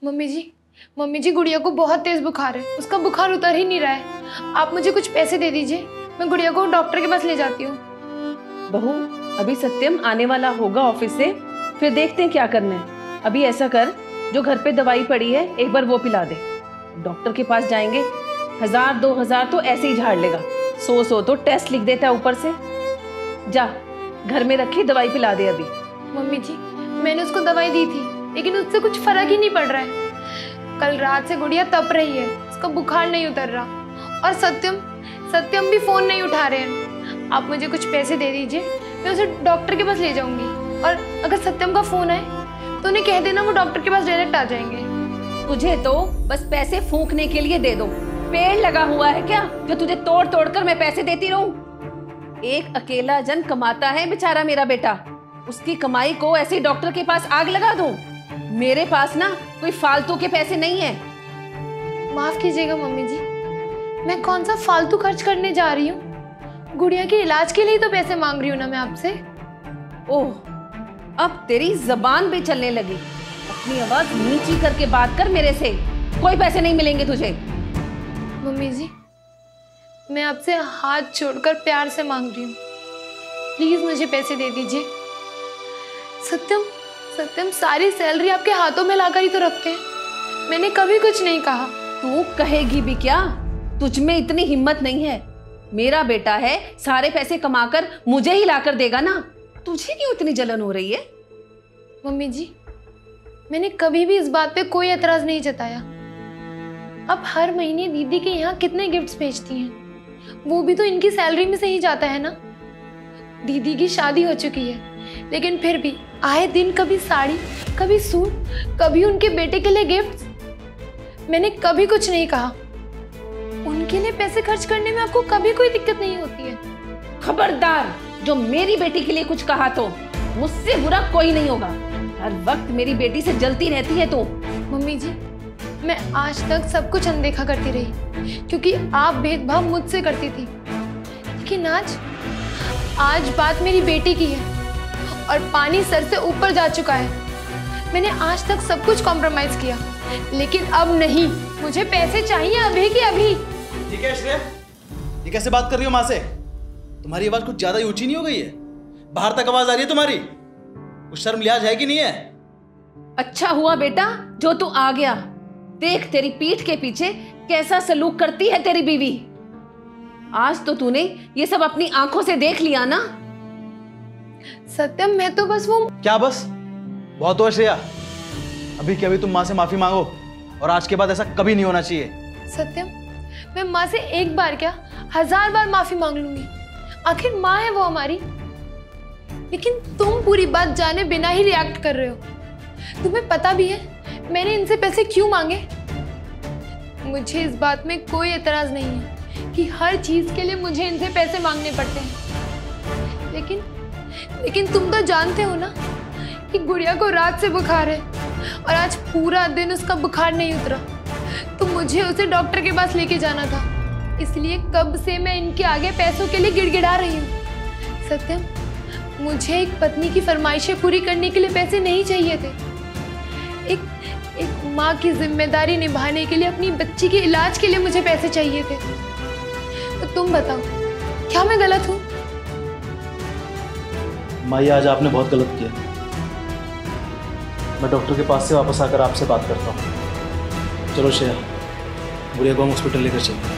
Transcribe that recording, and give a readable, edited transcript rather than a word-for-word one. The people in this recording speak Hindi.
मम्मी जी गुड़िया को बहुत तेज बुखार है, उसका बुखार उतर ही नहीं रहा है। आप मुझे कुछ पैसे दे दीजिए, मैं गुड़िया को डॉक्टर के पास ले जाती हूँ। बहू, अभी सत्यम आने वाला होगा ऑफिस से, फिर देखते हैं क्या करना है। अभी ऐसा कर, जो घर पे दवाई पड़ी है एक बार वो पिला दे। डॉक्टर के पास जाएंगे, 1000-2000 तो ऐसे ही झाड़ लेगा, 100 तो टेस्ट लिख देता है ऊपर से। जा, घर में रखी दवाई पिला दे अभी। मम्मी जी, मैंने उसको दवाई दी थी लेकिन उससे कुछ फर्क ही नहीं पड़ रहा है। कल रात से गुड़िया तप रही है, उसका बुखार नहीं उतर रहा, और सत्यम भी फोन नहीं उठा रहे हैं। आप मुझे कुछ पैसे दे दीजिए, मैं उसे डॉक्टर के पास ले जाऊंगी, और अगर सत्यम का फोन आए तो उन्हें कह देना वो डॉक्टर के पास डायरेक्ट आ जाएंगे। तुझे तो बस पैसे फूंकने के लिए दे दो। पेड़ लगा हुआ है क्या जो तुझे तोड़ तोड़ कर मैं पैसे देती रहूं? एक अकेला जन कमाता है बेचारा मेरा बेटा, उसकी कमाई को ऐसे डॉक्टर के पास आग लगा दूं? मेरे पास ना कोई फालतू के पैसे नहीं है। माफ कीजिएगा मम्मी जी, मैं कौन सा फालतू खर्च करने जा रही हूँ? गुड़िया के इलाज के लिए तो पैसे मांग रही हूँ ना मैं आपसे। ओह, अब तेरी जबान भी चलने लगी। अपनी आवाज नीची करके बात कर मेरे से। कोई पैसे नहीं मिलेंगे तुझे। मम्मी जी, मैं आपसे हाथ छोड़कर प्यार से मांग रही हूँ, प्लीज मुझे पैसे दे दीजिए। सत्यम सारी सैलरी आपके हाथों में लाकर ही तो रखते हैं, मैंने कभी कुछ नहीं कहा। तू कहेगी भी क्या? तुझ में इतनी हिम्मत नहीं है। मेरा बेटा है, सारे पैसे कमाकर मुझे ही लाकर देगा ना। तुझे क्यों इतनी जलन हो रही है? मम्मी जी, मैंने कभी भी इस बात पे कोई एतराज नहीं जताया। अब हर महीने दीदी के यहाँ कितने गिफ्ट्स भेजती हैं, वो भी तो इनकी सैलरी में से ही जाता है ना। दीदी की शादी हो चुकी है, लेकिन फिर भी आए दिन कभी साड़ी, कभी सूट, कभी उनके बेटे के लिए गिफ्ट्स। मैंने कभी कुछ नहीं कहा। उनके लिए पैसे खर्च करने में आपको कभी कोई दिक्कत नहीं होती है। खबरदार, जो मेरी बेटी के लिए कुछ कहा तो मुझसे बुरा कोई नहीं होगा। हर वक्त मेरी बेटी से जलती रहती है तू। मम्मी जी, मैं आज तक सब कुछ अनदेखा करती रही क्योंकि आप भेदभाव मुझसे करती थी, लेकिन आज बात मेरी बेटी की है और पानी सर से ऊपर जा चुका है। मैंने आज तक सब कुछ कॉम्प्रोमाइज किया, लेकिन अब नहीं। मुझे पैसे चाहिए अभी की अभी। ठीक है श्रेया, ये कैसे बात कर रही हो माँ से? तुम्हारी आवाज कुछ ज्यादा ऊंची नहीं हो गई है? बाहर तक आवाज आ रही है तुम्हारी। कुछ शर्म लिहाज है कि नहीं है? अच्छा हुआ बेटा जो तू आ गया। देख तेरी पीठ के पीछे कैसा सलूक करती है तेरी बीवी। आज तो तूने ये सब अपनी आंखों से देख लिया ना। सत्यम, मैं तो बस वो। क्या बस? बहुत हुआ श्रेया, अभी के अभी तुम माँ से माफी मांगो, और आज के बाद ऐसा कभी नहीं होना चाहिए। सत्यम, मैं माँ से एक बार क्या 1000 बार माफी मांग लूंगी, आखिर माँ है वो हमारी। लेकिन तुम पूरी बात जाने बिना ही रिएक्ट कर रहे हो। तुम्हें पता भी है मैंने इनसे पैसे क्यों मांगे। मुझे इस बात में कोई एतराज नहीं है कि हर चीज के लिए मुझे इनसे पैसे मांगने पड़ते हैं, लेकिन तुम तो जानते हो ना कि गुड़िया को रात से बुखार है और आज पूरा दिन उसका बुखार नहीं उतरा, तो मुझे उसे डॉक्टर के पास लेके जाना था। इसलिए कब से मैं इनके आगे पैसों के लिए गिड़गिड़ा रही हूँ। सत्यम, मुझे एक पत्नी की फरमाइशें पूरी करने के लिए पैसे नहीं चाहिए थे। एक माँ की जिम्मेदारी निभाने के लिए, अपनी बच्ची के इलाज के लिए मुझे पैसे चाहिए थे। तो तुम बताओ, क्या मैं गलत हूँ? माई, आज आपने बहुत गलत किया। मैं डॉक्टर के पास से वापस आकर आपसे बात करता हूँ। चलो श्रेया, गुड़िया को हम हॉस्पिटल लेकर चलते हैं।